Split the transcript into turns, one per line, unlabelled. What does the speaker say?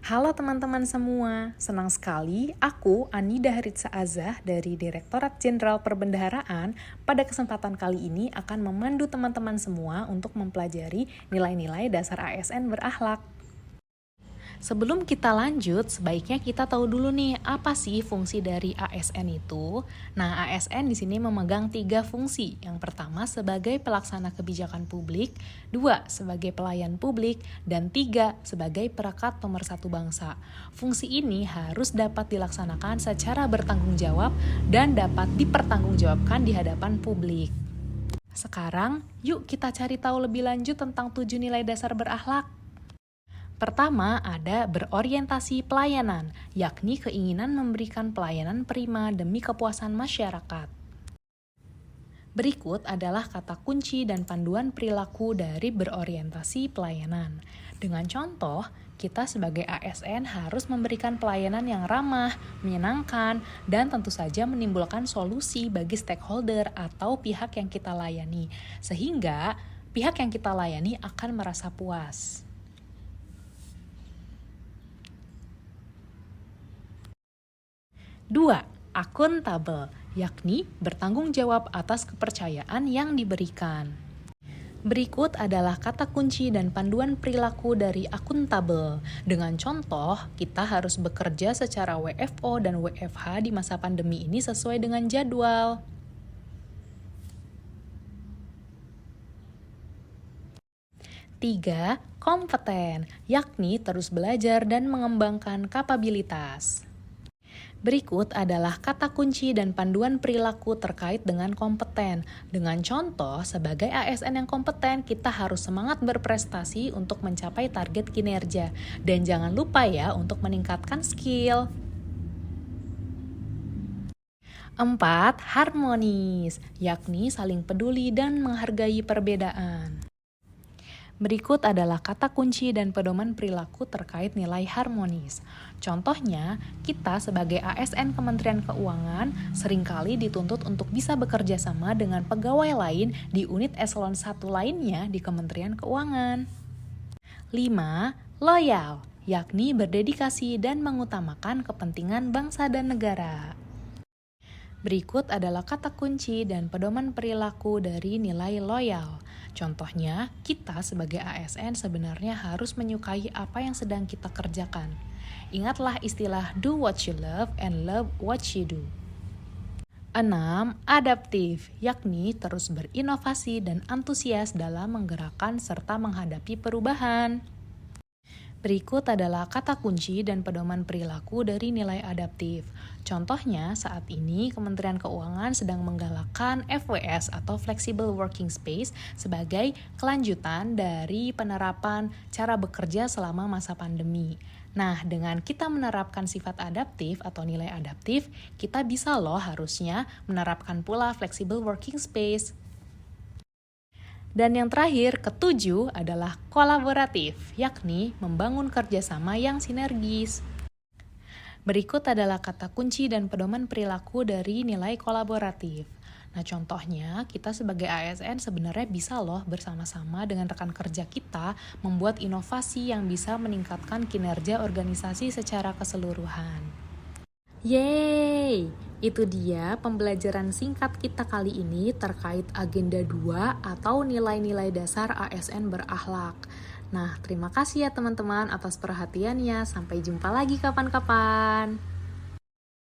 Halo teman-teman semua, senang sekali aku Anida Haritsa Azah dari Direktorat Jenderal Perbendaharaan pada kesempatan kali ini akan memandu teman-teman semua untuk mempelajari nilai-nilai dasar ASN berakhlak. Sebelum kita lanjut, sebaiknya kita tahu dulu nih apa sih fungsi dari ASN itu. Nah, ASN di sini memegang 3 fungsi. Yang pertama sebagai pelaksana kebijakan publik, 2 sebagai pelayan publik, dan 3 sebagai perekat pemersatu bangsa. Fungsi ini harus dapat dilaksanakan secara bertanggung jawab dan dapat dipertanggungjawabkan di hadapan publik. Sekarang, yuk kita cari tahu lebih lanjut tentang 7 nilai dasar berakhlak. Pertama, ada berorientasi pelayanan, yakni keinginan memberikan pelayanan prima demi kepuasan masyarakat. Berikut adalah kata kunci dan panduan perilaku dari berorientasi pelayanan. Dengan contoh, kita sebagai ASN harus memberikan pelayanan yang ramah, menyenangkan, dan tentu saja menimbulkan solusi bagi stakeholder atau pihak yang kita layani, sehingga pihak yang kita layani akan merasa puas. 2. Akuntabel, yakni bertanggung jawab atas kepercayaan yang diberikan. Berikut adalah kata kunci dan panduan perilaku dari akuntabel. Dengan contoh, kita harus bekerja secara WFO dan WFH di masa pandemi ini sesuai dengan jadwal. 3. Kompeten, yakni terus belajar dan mengembangkan kapabilitas. Berikut adalah kata kunci dan panduan perilaku terkait dengan kompeten. Dengan contoh, sebagai ASN yang kompeten, kita harus semangat berprestasi untuk mencapai target kinerja. Dan jangan lupa ya untuk meningkatkan skill. 4. Harmonis, yakni saling peduli dan menghargai perbedaan. Berikut adalah kata kunci dan pedoman perilaku terkait nilai harmonis. Contohnya, kita sebagai ASN Kementerian Keuangan seringkali dituntut untuk bisa bekerja sama dengan pegawai lain di unit eselon 1 lainnya di Kementerian Keuangan. 5. Loyal, yakni berdedikasi dan mengutamakan kepentingan bangsa dan negara. Berikut adalah kata kunci dan pedoman perilaku dari nilai loyal. Contohnya, kita sebagai ASN sebenarnya harus menyukai apa yang sedang kita kerjakan. Ingatlah istilah do what you love and love what you do. 6. Adaptif, yakni terus berinovasi dan antusias dalam menggerakkan serta menghadapi perubahan. Berikut adalah kata kunci dan pedoman perilaku dari nilai adaptif. Contohnya, saat ini Kementerian Keuangan sedang menggalakkan FWS atau Flexible Working Space sebagai kelanjutan dari penerapan cara bekerja selama masa pandemi. Nah, dengan kita menerapkan sifat adaptif atau nilai adaptif, kita bisa harusnya menerapkan pula Flexible Working Space. Dan yang terakhir, ketujuh adalah kolaboratif, yakni membangun kerjasama yang sinergis. Berikut adalah kata kunci dan pedoman perilaku dari nilai kolaboratif. Nah, contohnya, kita sebagai ASN sebenarnya bisa bersama-sama dengan rekan kerja kita membuat inovasi yang bisa meningkatkan kinerja organisasi secara keseluruhan. Yeay! Itu dia pembelajaran singkat kita kali ini terkait agenda 2 atau nilai-nilai dasar ASN berakhlak. Nah, terima kasih ya teman-teman atas perhatiannya. Sampai jumpa lagi kapan-kapan.